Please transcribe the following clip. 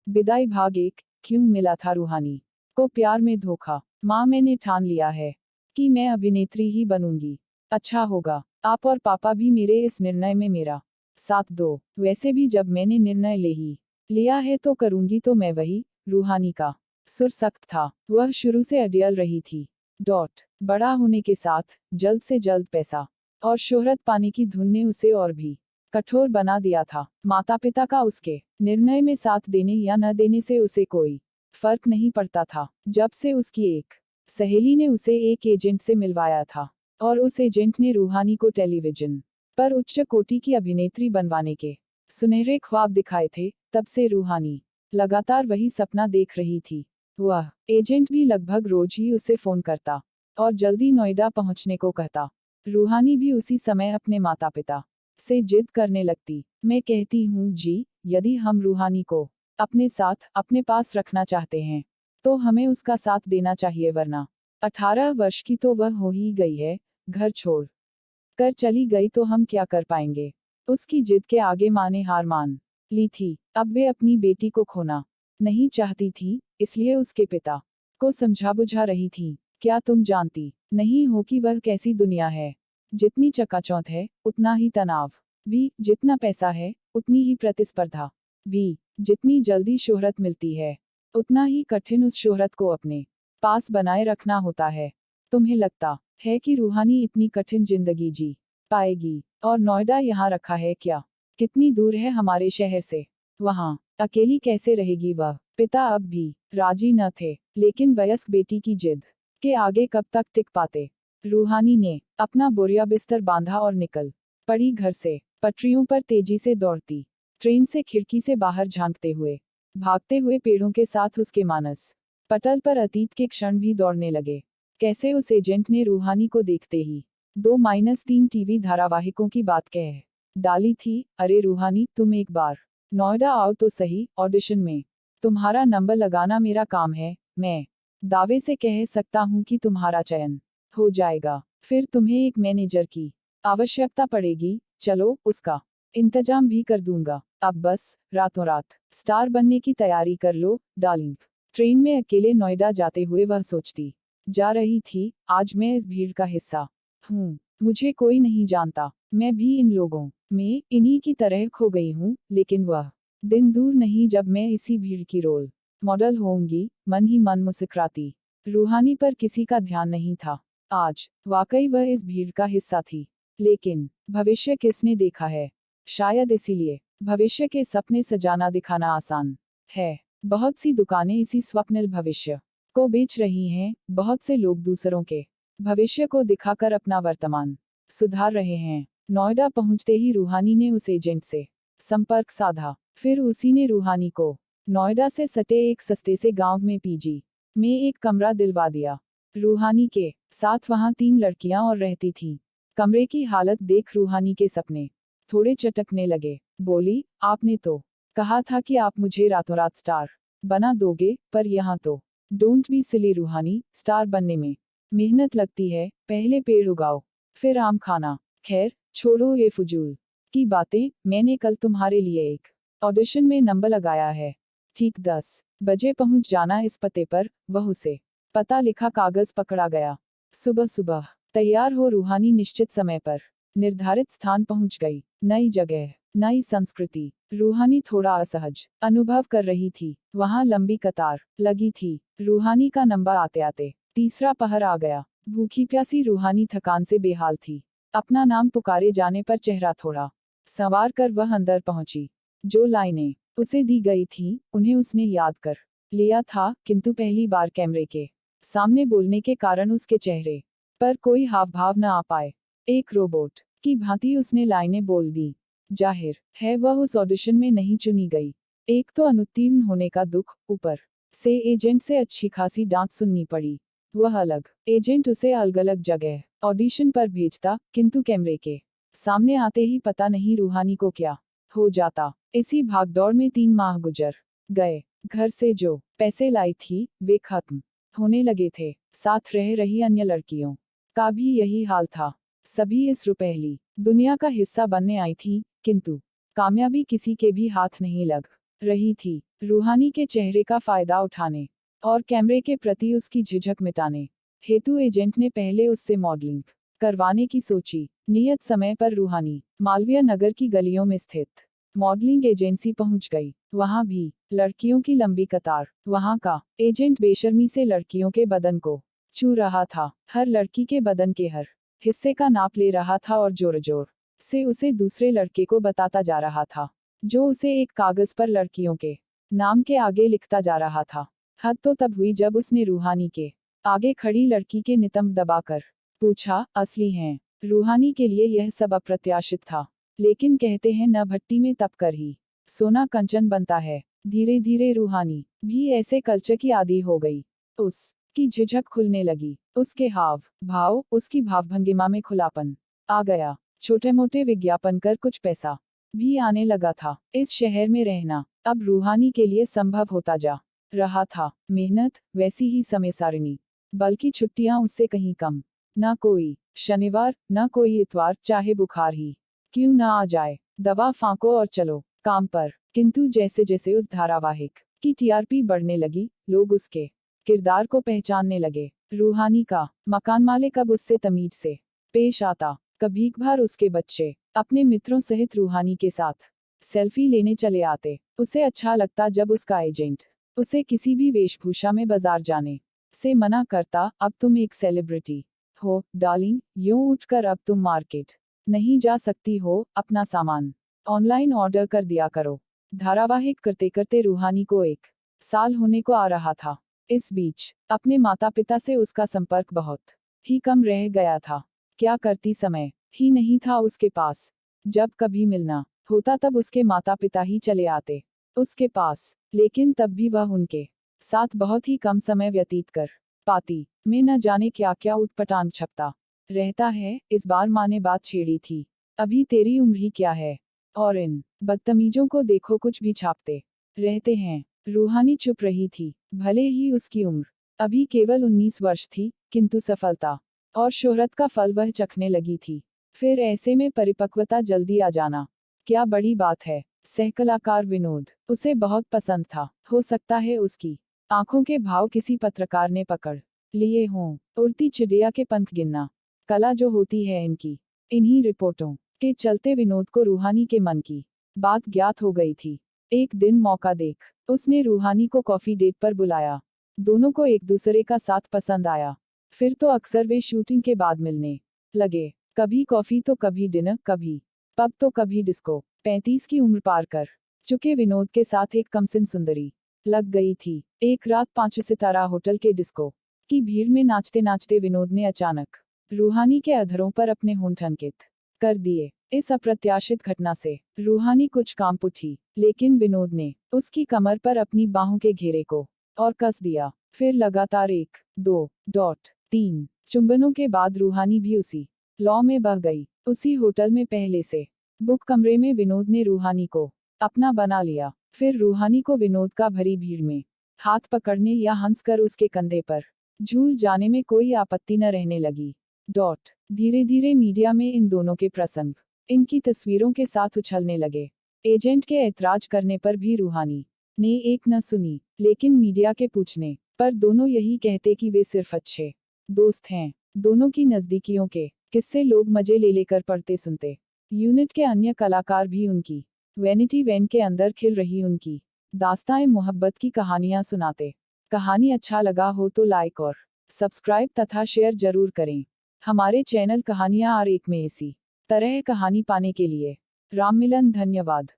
विदाई भाग 1। क्यों मिला था रूहानी को प्यार में धोखा। माँ, मैंने ठान लिया है कि मैं अभिनेत्री ही बनूंगी। अच्छा होगा आप और पापा भी मेरे इस निर्णय में मेरा साथ दो। वैसे भी जब मैंने निर्णय ले ही लिया है तो करूंगी तो मैं वही। रूहानी का सुर सख्त था। वह शुरू से अडियल रही थी। बड़ा होने के साथ जल्द से जल्द पैसा और शोहरत पाने की धुन ने उसे और भी कठोर बना दिया था। माता पिता का उसके निर्णय में साथ देने या न देने से उसे कोई फर्क नहीं पड़ता था। जब से उसकी एक सहेली ने उसे एक एजेंट से मिलवाया था और उस एजेंट ने रूहानी को टेलीविजन पर उच्च कोटि की अभिनेत्री बनवाने के सुनहरे ख्वाब दिखाए थे, तब से रूहानी लगातार वही सपना देख रही थी। वह एजेंट भी लगभग रोज ही उसे फोन करता और जल्दी नोएडा पहुंचने को कहता। रूहानी भी उसी समय अपने माता पिता से जिद करने लगती। मैं कहती हूँ जी, यदि हम रूहानी को अपने साथ अपने पास रखना चाहते हैं तो हमें उसका साथ देना चाहिए, वरना 18 वर्ष की तो वह हो ही गई है, घर छोड़ कर चली गई तो हम क्या कर पाएंगे। उसकी जिद के आगे माँ ने हार मान ली थी। अब वे अपनी बेटी को खोना नहीं चाहती थी, इसलिए उसके पिता को समझा बुझा रही थी। क्या तुम जानती नहीं हो कि वह कैसी दुनिया है। जितनी चकाचौंध है उतना ही तनाव भी, जितना पैसा है उतनी ही प्रतिस्पर्धा भी, जितनी जल्दी शोहरत मिलती है उतना ही कठिन उस शोहरत को अपने पास बनाए रखना होता है। तुम्हें लगता है कि रूहानी इतनी कठिन जिंदगी जी पाएगी? और नोएडा यहाँ रखा है क्या? कितनी दूर है हमारे शहर से? वहाँ अकेली कैसे रहेगी वह? पिता अब भी राजी न थे, लेकिन वयस्क बेटी की जिद के आगे कब तक टिक पाते। रूहानी ने अपना बोरिया बिस्तर बांधा और निकल पड़ी घर से। पटरियों पर तेजी से दौड़ती ट्रेन से खिड़की से बाहर झांकते हुए, भागते हुए पेड़ों के साथ उसके मानस पटल पर अतीत के क्षण भी दौड़ने लगे। कैसे उस एजेंट ने रूहानी को देखते ही 2-3 टीवी धारावाहिकों की बात कह डाली थी। अरे रूहानी, तुम एक बार नोएडा आओ तो सही, ऑडिशन में तुम्हारा नंबर लगाना मेरा काम है। मैं दावे से कह सकता हूँ कि तुम्हारा चयन हो जाएगा। फिर तुम्हें एक मैनेजर की आवश्यकता पड़ेगी, चलो उसका इंतजाम भी कर दूंगा। अब बस रातों रात स्टार बनने की तैयारी कर लो डार्लिंग। ट्रेन में अकेले नोएडा जाते हुए वह सोचती जा रही थी, आज मैं इस भीड़ का हिस्सा हूँ। मुझे कोई नहीं जानता, मैं भी इन लोगों में इन्हीं की तरह खो गई हूँ। लेकिन वह दिन दूर नहीं जब मैं इसी भीड़ की रोल मॉडल होंगी। मन ही मन मुस्कुराती रूहानी पर किसी का ध्यान नहीं था। आज वाकई वह इस भीड़ का हिस्सा थी। लेकिन भविष्य किसने देखा है? शायद इसीलिए भविष्य के सपने सजाना दिखाना आसान है। बहुत सी दुकानें इसी स्वप्निल भविष्य को बेच रही हैं। बहुत से लोग दूसरों के भविष्य को दिखाकर अपना वर्तमान सुधार रहे हैं। नोएडा पहुंचते ही रूहानी ने उस एजेंट से संपर्क साधा। फिर उसी ने रूहानी को नोएडा से सटे एक सस्ते से गांव में पीजी में एक कमरा दिलवा दिया। रूहानी के साथ वहां 3 लड़कियां और रहती थीं। कमरे की हालत देख रूहानी के सपने थोड़े चटकने लगे। बोली, आपने तो कहा था कि आप मुझे रातों रात स्टार बना दोगे, पर यहाँ तो डोंट बी सिली रूहानी, स्टार बनने में मेहनत लगती है। पहले पेड़ उगाओ फिर आम खाना। खैर छोड़ो ये फजूल की बातें। मैंने कल तुम्हारे लिए एक ऑडिशन में नंबर लगाया है। ठीक 10 बजे पहुंच जाना इस पते पर। वह उसे पता लिखा कागज पकड़ा गया। सुबह सुबह तैयार हो रूहानी निश्चित समय पर निर्धारित स्थान पहुंच गई। नई जगह, नई संस्कृति। रूहानी थोड़ा असहज अनुभव कर रही थी। वहां लंबी कतार लगी थी। रूहानी का नंबर आते आते तीसरा पहर आ गया। भूखी प्यासी रूहानी थकान से बेहाल थी। अपना नाम पुकारे जाने पर चेहरा थोड़ा संवार कर वह अंदर पहुंची। जो लाइनें उसे दी गई थी उन्हें उसने याद कर लिया था, किंतु पहली बार कैमरे के सामने बोलने के कारण उसके चेहरे पर कोई हाव भाव न आ पाए। एक रोबोट की भांति उसने लाइनें बोल दी। जाहिर है वह उस ऑडिशन में नहीं चुनी गई। एक तो अनुत्तीर्ण होने का दुख, ऊपर से एजेंट से अच्छी खासी डांट सुननी पड़ी। वह अलग एजेंट उसे अलग अलग जगह ऑडिशन पर भेजता, किंतु कैमरे के सामने आते ही पता नहीं रूहानी को क्या हो जाता। इसी भागदौड़ में 3 माह गुजर गए। घर से जो पैसे लाई थी वे खत्म होने लगे थे। साथ रह रही अन्य लड़कियों का भी यही हाल था। सभी इस रुपहली दुनिया का हिस्सा बनने आई थी, किंतु कामयाबी किसी के भी हाथ नहीं लग रही थी, रूहानी के चेहरे का फायदा उठाने और कैमरे के प्रति उसकी झिझक मिटाने हेतु एजेंट ने पहले उससे मॉडलिंग करवाने की सोची। नियत समय पर रूहानी मालवीय नगर की गलियों में स्थित मॉडलिंग एजेंसी पहुंच गई। वहां भी लड़कियों की लंबी कतार। वहां का एजेंट बेशर्मी से लड़कियों के बदन को छू रहा था, हर लड़की के बदन के हर हिस्से का नाप ले रहा था और जोर जोर से उसे दूसरे लड़के को बताता जा रहा था, जो उसे एक कागज पर लड़कियों के नाम के आगे लिखता जा रहा था। हद तो तब हुई जब उसने रूहानी के आगे खड़ी लड़की के नितंब दबाकर पूछा, असली हैं? रूहानी के लिए यह सब अप्रत्याशित था, लेकिन कहते हैं न भट्टी में तप कर ही सोना कंचन बनता है। धीरे धीरे रूहानी भी ऐसे कल्चर की आदी हो गई। उसकी झिझक खुलने लगी, उसके हाव भाव, उसकी भावभंगिमा में खुलापन आ गया। छोटे मोटे विज्ञापन कर कुछ पैसा भी आने लगा था। इस शहर में रहना अब रूहानी के लिए संभव होता जा रहा था। मेहनत वैसी ही समय सारिणी, बल्कि छुट्टियां उससे कहीं कम। न कोई शनिवार, न कोई इतवार, चाहे बुखार ही क्यों ना आ जाए, दवा फांको और चलो काम पर। किंतु जैसे जैसे उस धारावाहिक की टीआरपी बढ़ने लगी, लोग उसके किरदार को पहचानने लगे। रूहानी का मकान मालिक अब उससे तमीज से पेश आता। कभी कभार उसके बच्चे अपने मित्रों सहित रूहानी के साथ सेल्फी लेने चले आते। उसे अच्छा लगता जब उसका एजेंट उसे किसी भी वेशभूषा में बाजार जाने से मना करता। अब तुम एक सेलिब्रिटी हो डार्लिंग, यूं उठकर अब तुम मार्केट नहीं जा सकती हो, अपना सामान ऑनलाइन ऑर्डर कर दिया करो। धारावाहिक करते करते रूहानी को 1 साल होने को आ रहा था। इस बीच अपने माता पिता से उसका संपर्क बहुत ही कम रह गया था। क्या करती, समय ही नहीं था उसके पास। जब कभी मिलना होता तब उसके माता पिता ही चले आते उसके पास, लेकिन तब भी वह उनके साथ बहुत ही कम समय व्यतीत कर पाती। में न जाने क्या क्या उटपटांग छपता रहता है। इस बार माँ ने बात छेड़ी थी, अभी तेरी उम्र ही क्या है, और इन बदतमीजों को देखो कुछ भी छापते रहते हैं। रूहानी चुप रही थी। भले ही उसकी उम्र अभी केवल 19 वर्ष थी, किंतु सफलता और शोहरत का फल वह चखने लगी थी। फिर ऐसे में परिपक्वता जल्दी आ जाना क्या बड़ी बात है। सहकलाकार विनोद उसे बहुत पसंद था। हो सकता है उसकी आंखों के भाव किसी पत्रकार ने पकड़ लिए हों। उड़ती चिड़िया के पंख गिनना कला जो होती है इनकी, इन्हीं रिपोर्टों के चलते विनोद को रूहानी के मन की बात ज्ञात हो गई थी। एक दिन मौका देख उसने रूहानी को कॉफी डेट पर बुलाया। दोनों को एक दूसरे का साथ पसंद आया। फिर तो अक्सर वे शूटिंग के बाद मिलने लगे। कभी कॉफी तो कभी डिनर, कभी पब तो कभी डिस्को। 35 की उम्र पार कर चुके विनोद के साथ एक कमसिन सुंदरी लग गई थी। एक रात 5 सितारा होटल के डिस्को की भीड़ में नाचते नाचते विनोद ने अचानक रूहानी के अधरों पर अपने होंठ अंकित कर दिए। इस अप्रत्याशित घटना से रूहानी कुछ कांप उठी, लेकिन विनोद ने उसकी कमर पर अपनी बाहों के घेरे को और कस दिया। फिर लगातार 1, 2, 3 चुंबनों के बाद रूहानी भी उसी लौ में बह गई। उसी होटल में पहले से बुक कमरे में विनोद ने रूहानी को अपना बना लिया। फिर रूहानी को विनोद का भरी भीड़ में हाथ पकड़ने या हंसकर उसके कंधे पर झूल जाने में कोई आपत्ति न रहने लगी। धीरे धीरे मीडिया में इन दोनों के प्रसंग इनकी तस्वीरों के साथ उछलने लगे। एजेंट के ऐतराज करने पर भी रूहानी ने एक न सुनी, लेकिन मीडिया के पूछने पर दोनों यही कहते कि वे सिर्फ अच्छे दोस्त हैं। दोनों की नजदीकियों के किस्से लोग मजे ले लेकर पढ़ते सुनते। यूनिट के अन्य कलाकार भी उनकी वैनिटी वैन के अंदर खिल रही उनकी दास्ताए मोहब्बत की कहानियां सुनाते। कहानी अच्छा लगा हो तो लाइक और सब्सक्राइब तथा शेयर जरूर करें। हमारे चैनल कहानियां और एक में इसी तरह कहानी पाने के लिए राम मिलन। धन्यवाद।